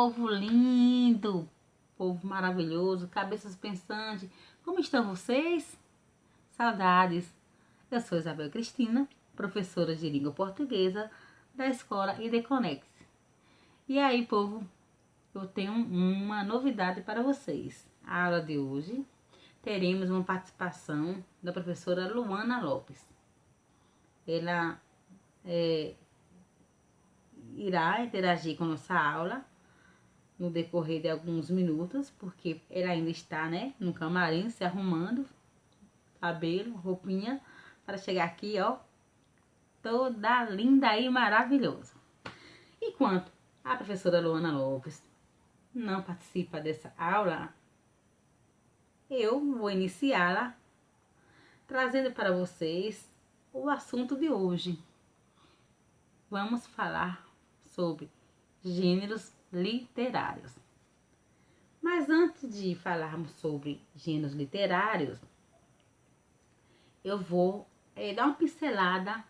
povo lindo, povo maravilhoso, cabeças pensantes, como estão vocês? Saudades! Eu sou Isabel Cristina, professora de língua portuguesa da escola IDConex. E aí, povo, eu tenho uma novidade para vocês. A aula de hoje teremos uma participação da professora Luana Lopes. Ela irá interagir com nossa aula no decorrer de alguns minutos, porque ela ainda está, no camarim se arrumando, cabelo, roupinha, para chegar aqui, ó, toda linda e maravilhosa. Enquanto a professora Luana Lopes não participa dessa aula, eu vou iniciá-la trazendo para vocês o assunto de hoje. Vamos falar sobre gêneros literários. Mas antes de falarmos sobre gêneros literários, eu vou dar uma pincelada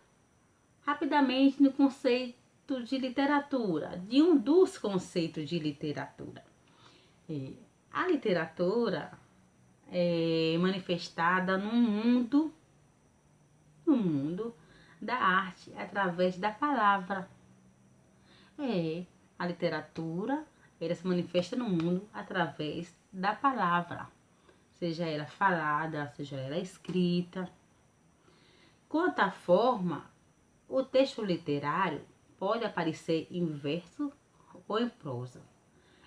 rapidamente no conceito de literatura, de um dos conceitos de literatura. A literatura é manifestada no mundo da arte através da palavra. A literatura, ela se manifesta no mundo através da palavra, seja ela falada, seja ela escrita. Quanto à forma, o texto literário pode aparecer em verso ou em prosa.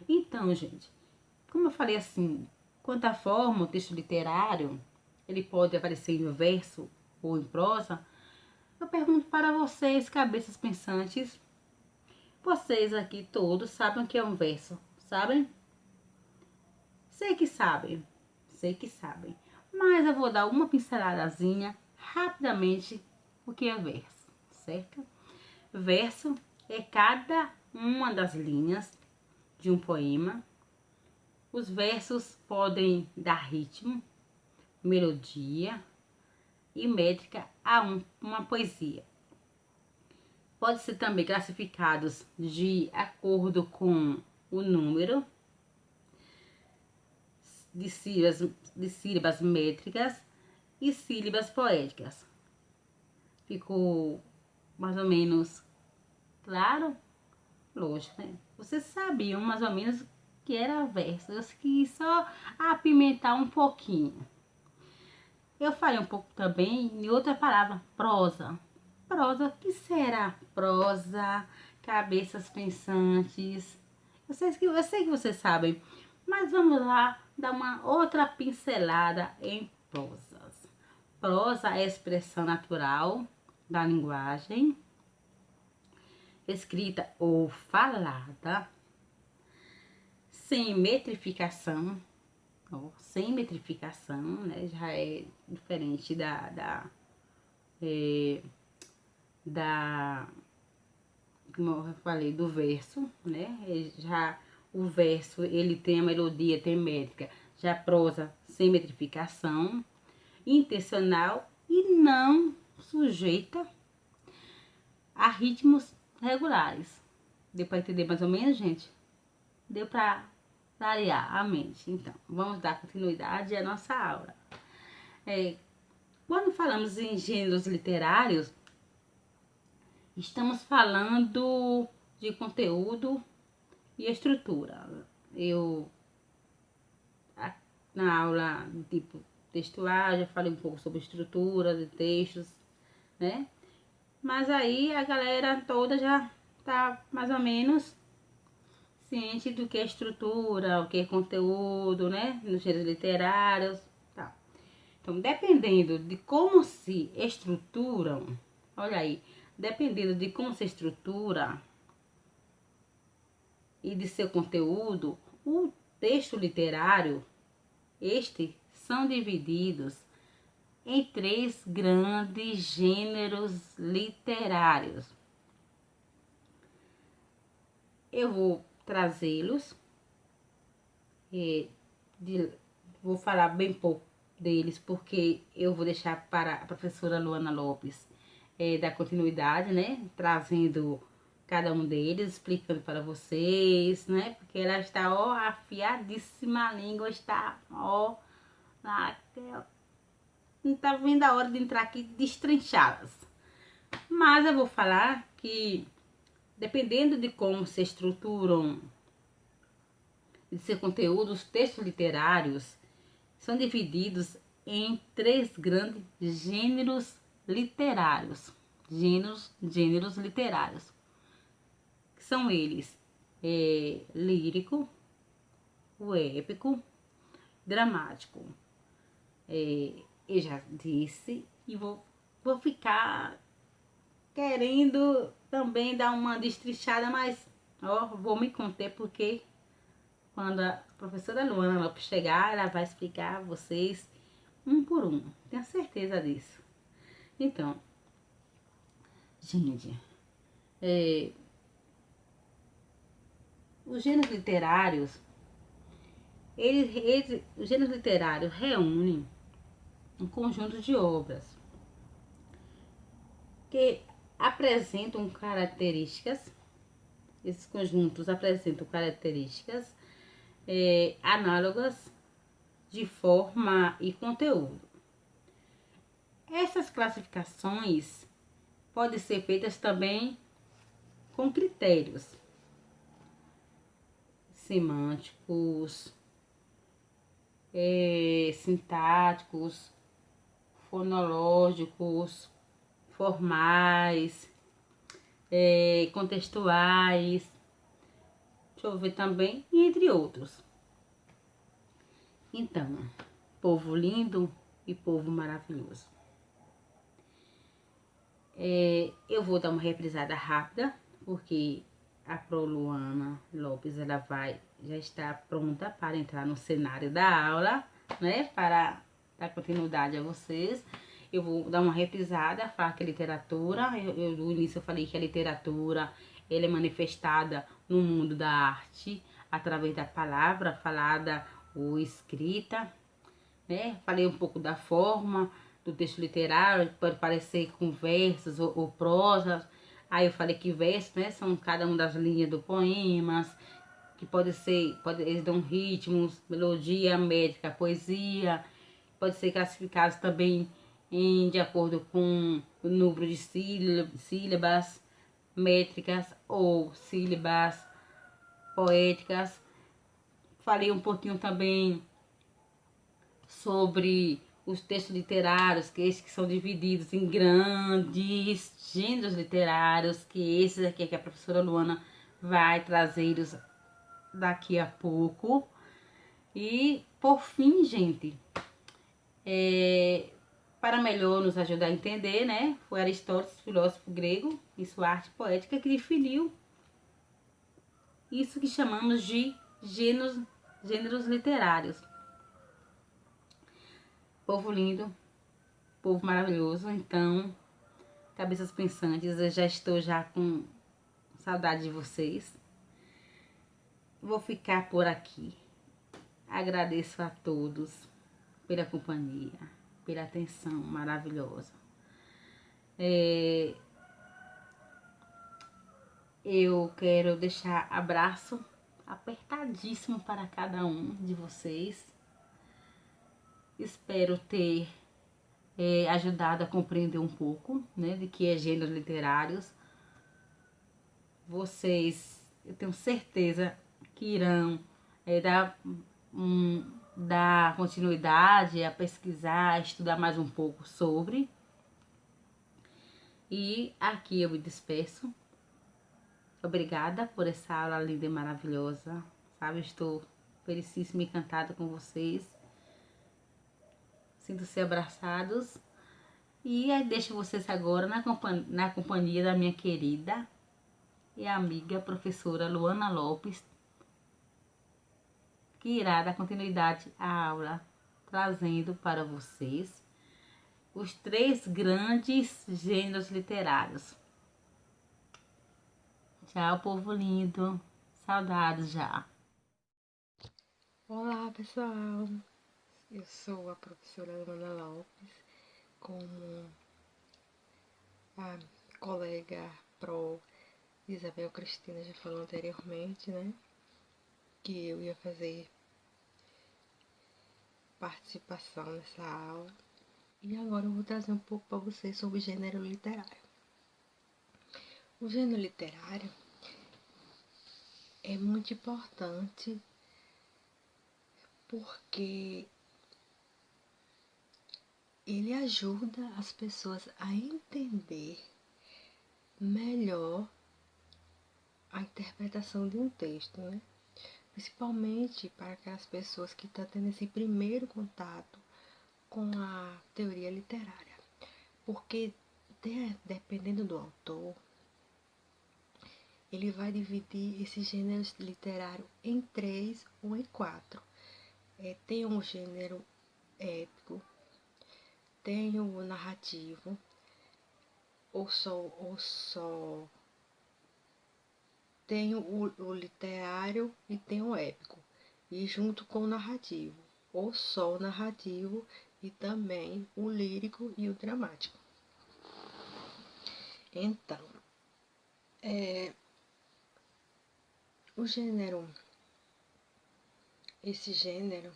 Então, gente, como eu falei assim, quanto à forma, o texto literário, ele pode aparecer em verso ou em prosa, eu pergunto para vocês, cabeças pensantes, vocês aqui todos sabem o que é um verso, sabem? Sei que sabem, mas eu vou dar uma pinceladazinha rapidamente o que é verso, certo? Verso é cada uma das linhas de um poema. Os versos podem dar ritmo, melodia e métrica a uma poesia. Pode ser também classificados de acordo com o número de sílabas métricas e sílabas poéticas. Ficou mais ou menos claro? Lógico, né? Vocês sabiam mais ou menos que era verso. Eu quis só apimentar um pouquinho. Eu falei um pouco também em outra palavra, prosa. Prosa, o que será prosa? Cabeças pensantes. Eu sei que vocês sabem, mas vamos lá dar uma outra pincelada em prosas. Prosa é a expressão natural da linguagem, escrita ou falada, sem metrificação, né? Já é diferente como eu falei, do verso, né? Já o verso, ele tem a melodia, tem métrica. Já a prosa, sem metrificação, intencional e não sujeita a ritmos regulares. Deu para entender mais ou menos, gente? Deu para clarear a mente. Então, vamos dar continuidade à nossa aula. Quando falamos em gêneros literários, estamos falando de conteúdo e estrutura. Na aula do tipo textual, já falei um pouco sobre estrutura de textos, né? Mas aí a galera toda já tá mais ou menos ciente do que é estrutura, o que é conteúdo, né? Nos gêneros literários, tá. Então, dependendo de como se estruturam, olha aí, dependendo de como se estrutura e de seu conteúdo, o texto literário, são divididos em 3 grandes gêneros literários. Eu vou trazê-los, vou falar bem pouco deles, porque eu vou deixar para a professora Luana Lopes dar continuidade, né? Trazendo cada um deles, explicando para vocês, né? Porque ela está, ó, afiadíssima, a língua está, ó, não tá vendo a hora de entrar aqui e destrinchá-las. Mas eu vou falar que, dependendo de como se estruturam de seu conteúdo, os textos literários são divididos em três grandes gêneros literários. Gêneros literários. Que são eles: lírico, o épico, dramático. Eu já disse e vou ficar querendo também dar uma destrinchada, mas ó, vou me conter porque quando a professora Luana Lopes chegar, ela vai explicar a vocês um por um. Tenho certeza disso. Então, gente, os gêneros literários, os gêneros literários reúnem um conjunto de obras que apresentam características, esses conjuntos apresentam características análogas de forma e conteúdo. Essas classificações podem ser feitas também com critérios semânticos, sintáticos, fonológicos, formais, contextuais, deixa eu ver também, entre outros. Então, povo lindo e povo maravilhoso. Eu vou dar uma reprisada rápida, porque a Pro Luana Lopes, ela já está pronta para entrar no cenário da aula, né? Para dar continuidade a vocês. Eu vou dar uma reprisada, falar que a literatura, no início eu falei que a literatura, ela é manifestada no mundo da arte, através da palavra falada ou escrita, né? Falei um pouco da forma do texto literário, pode parecer com versos ou prosas. Aí eu falei que versos, né, são cada uma das linhas do poemas, que eles dão ritmos, melodia, métrica, poesia, pode ser classificados também de acordo com o número de sílabas, métricas ou sílabas poéticas. Falei um pouquinho também sobre os textos literários, que são divididos em grandes gêneros literários, que esses aqui que a professora Luana vai trazê-los daqui a pouco. E, por fim, gente, para melhor nos ajudar a entender, né, foi Aristóteles, filósofo grego, em sua arte poética, que definiu isso que chamamos de gêneros literários. Povo lindo, povo maravilhoso. Então, cabeças pensantes, eu já estou com saudade de vocês. Vou ficar por aqui. Agradeço a todos pela companhia, pela atenção maravilhosa. Eu quero deixar abraço apertadíssimo para cada um de vocês. Espero ter ajudado a compreender um pouco, né, de que é gêneros literários. Vocês, eu tenho certeza que irão dar continuidade a pesquisar, a estudar mais um pouco sobre. E aqui eu me despeço. Obrigada por essa aula linda e maravilhosa, sabe? Estou felicíssima e encantada com vocês. Sinto-se abraçados. E aí deixo vocês agora na companhia da minha querida e amiga professora Luana Lopes, que irá dar continuidade à aula, trazendo para vocês os três grandes gêneros literários. Tchau, povo lindo. Saudades já. Olá, pessoal. Eu sou a professora Luana Lopes, como a colega Pro Isabel Cristina já falou anteriormente, né? Que eu ia fazer participação nessa aula. E agora eu vou trazer um pouco para vocês sobre o gênero literário. O gênero literário é muito importante porque ele ajuda as pessoas a entender melhor a interpretação de um texto, né? Principalmente para aquelas pessoas que estão tendo esse primeiro contato com a teoria literária. Porque, dependendo do autor, ele vai dividir esse gênero literário em 3 ou em 4. Tem um gênero épico, tem o narrativo, ou só tem o literário e tem o épico, e junto com o narrativo, ou só o narrativo e também o lírico e o dramático. Então, esse gênero,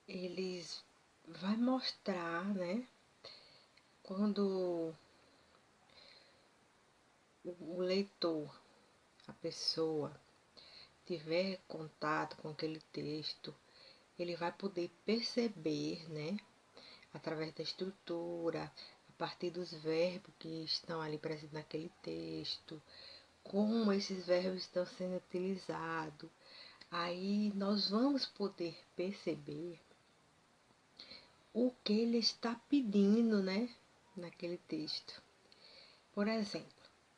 eles vai mostrar, né, quando o leitor, a pessoa, tiver contato com aquele texto, ele vai poder perceber, né, através da estrutura, a partir dos verbos que estão ali presentes naquele texto, como esses verbos estão sendo utilizados. Aí nós vamos poder perceber o que ele está pedindo, né, naquele texto. Por exemplo,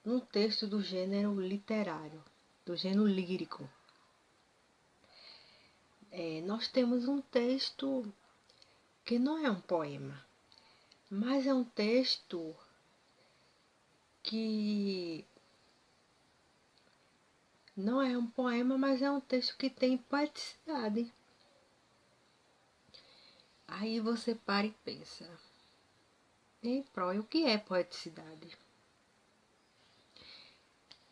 um texto do gênero literário, do gênero lírico, nós temos um texto que não é um poema, mas é um texto que não é um poema, mas é um texto que tem poeticidade. Aí você para e pensa, em prol, o que é poeticidade?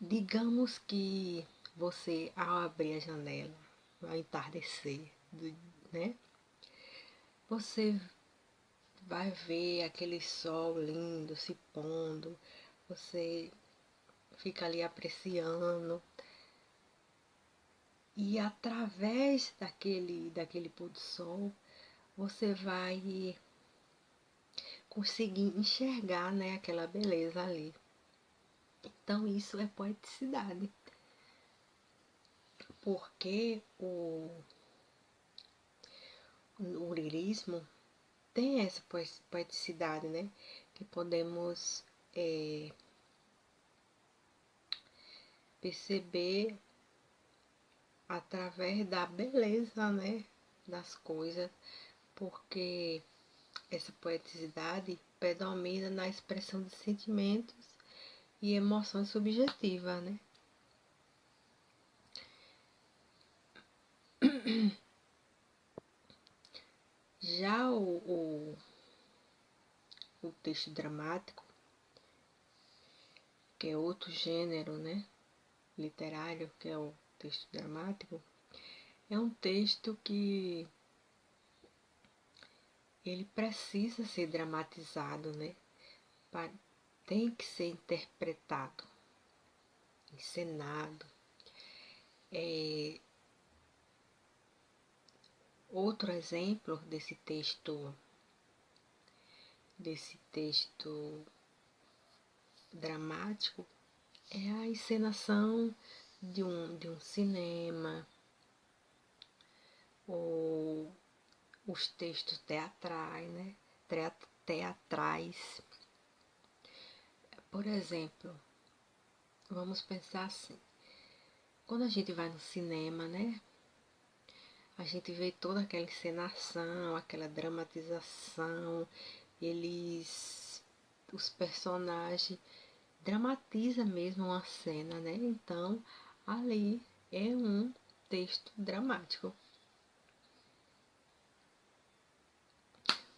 Digamos que você, ao abrir a janela, ao entardecer, né? Você vai ver aquele sol lindo se pondo, você fica ali apreciando, e através daquele pôr do sol, você vai conseguir enxergar, né, aquela beleza ali. Então isso é poeticidade, porque o lirismo tem essa poeticidade, né, que podemos perceber através da beleza, né, das coisas, porque essa poeticidade predomina na expressão de sentimentos e emoções subjetivas, né? Já o texto dramático, que é outro gênero, né, literário, que é o texto dramático, é um texto que ele precisa ser dramatizado, né? Tem que ser interpretado, encenado. Outro exemplo desse texto dramático é a encenação de um cinema, ou os textos teatrais, né? Teatrais. Por exemplo, vamos pensar assim, quando a gente vai no cinema, né? A gente vê toda aquela encenação, aquela dramatização, os personagens dramatizam mesmo uma cena, né? Então, ali é um texto dramático.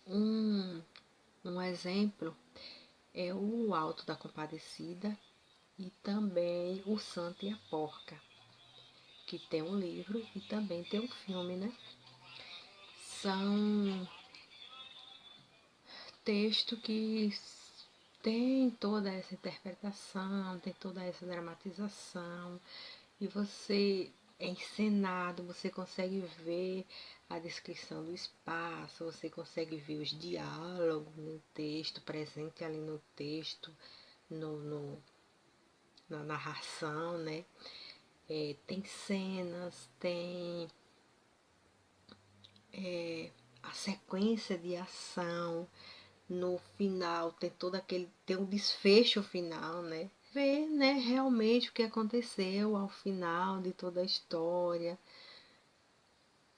Um exemplo é o Alto da Compadecida e também O Santo e a Porca, que tem um livro e também tem um filme, né? São textos que tem toda essa interpretação, tem toda essa dramatização, e você é encenado, você consegue ver a descrição do espaço, você consegue ver os diálogos no texto, presente ali no texto, na narração, né? Tem cenas, tem a sequência de ação, no final tem tem um desfecho final, né? Ver, né, realmente o que aconteceu ao final de toda a história.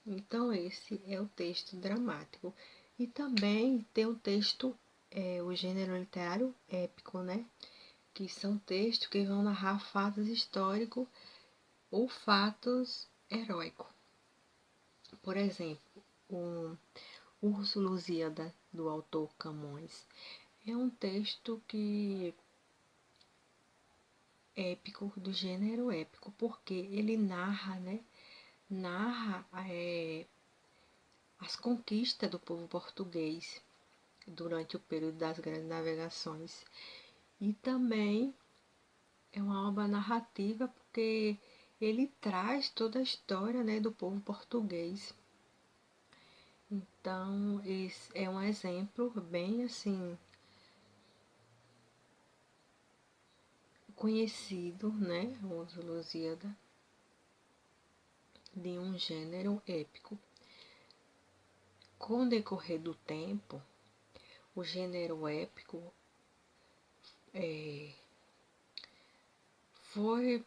Então esse é o texto dramático. E também tem o texto, o gênero literário épico, né? Que são textos que vão narrar fatos históricos ou fatos heróicos. Por exemplo, o Urso Lusíada, do autor Camões, é um texto que épico, do gênero épico, porque ele narra, né? Narra as conquistas do povo português durante o período das grandes navegações. E também é uma obra narrativa porque ele traz toda a história, né, do povo português. Então, esse é um exemplo bem assim conhecido, né, o Lusíada, de um gênero épico. Com o decorrer do tempo, o gênero épico foi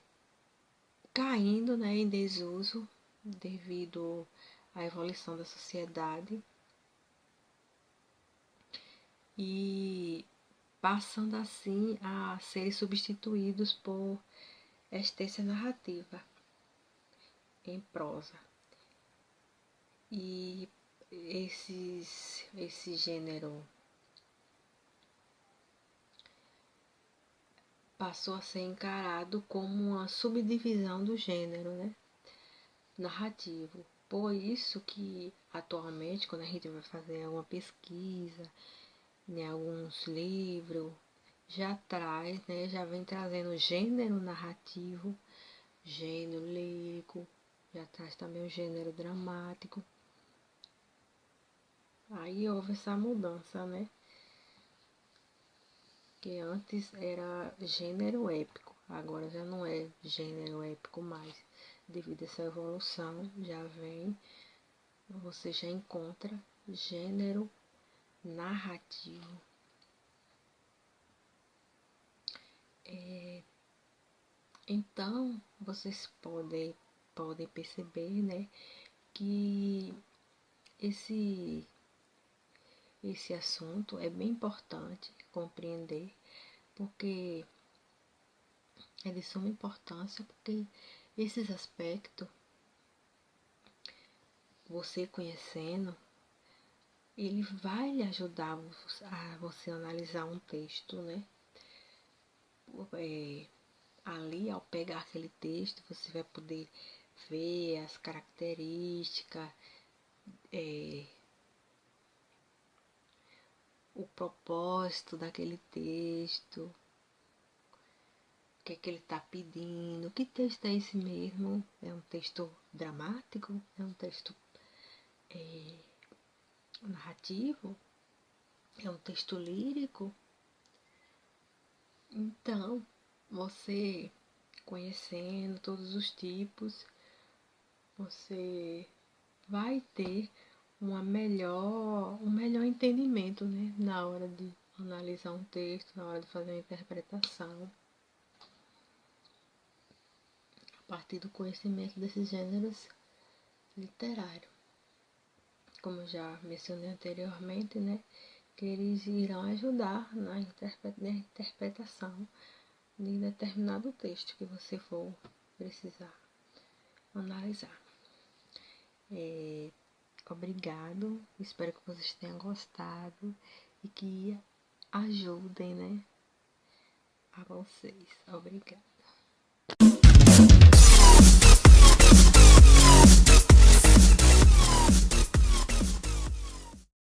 caindo, né, em desuso devido à evolução da sociedade e passando assim a serem substituídos por essência narrativa em prosa. E esse gênero passou a ser encarado como uma subdivisão do gênero, né, narrativo. Por isso que atualmente, quando a gente vai fazer uma pesquisa em alguns livros, já traz, né, já vem trazendo gênero narrativo, gênero lírico, já traz também o gênero dramático. Aí houve essa mudança, né? Que antes era gênero épico, agora já não é gênero épico mais. Devido a essa evolução, você já encontra gênero narrativo. Então, vocês podem perceber, né, que esse, esse assunto é bem importante compreender, porque é de suma importância, porque esses aspectos, você conhecendo, ele vai lhe ajudar a você analisar um texto, né? Ali, ao pegar aquele texto, você vai poder ver as características, o propósito daquele texto, o que é que ele está pedindo, que texto é esse mesmo? É um texto dramático? É um texto narrativo? É um texto lírico? Então, você conhecendo todos os tipos, você vai ter um melhor entendimento, né, na hora de analisar um texto, na hora de fazer uma interpretação, a partir do conhecimento desses gêneros literários. Como eu já mencionei anteriormente, né, que eles irão ajudar na interpretação de determinado texto que você for precisar analisar. Obrigado, espero que vocês tenham gostado e que ajudem, né? A vocês. Obrigada.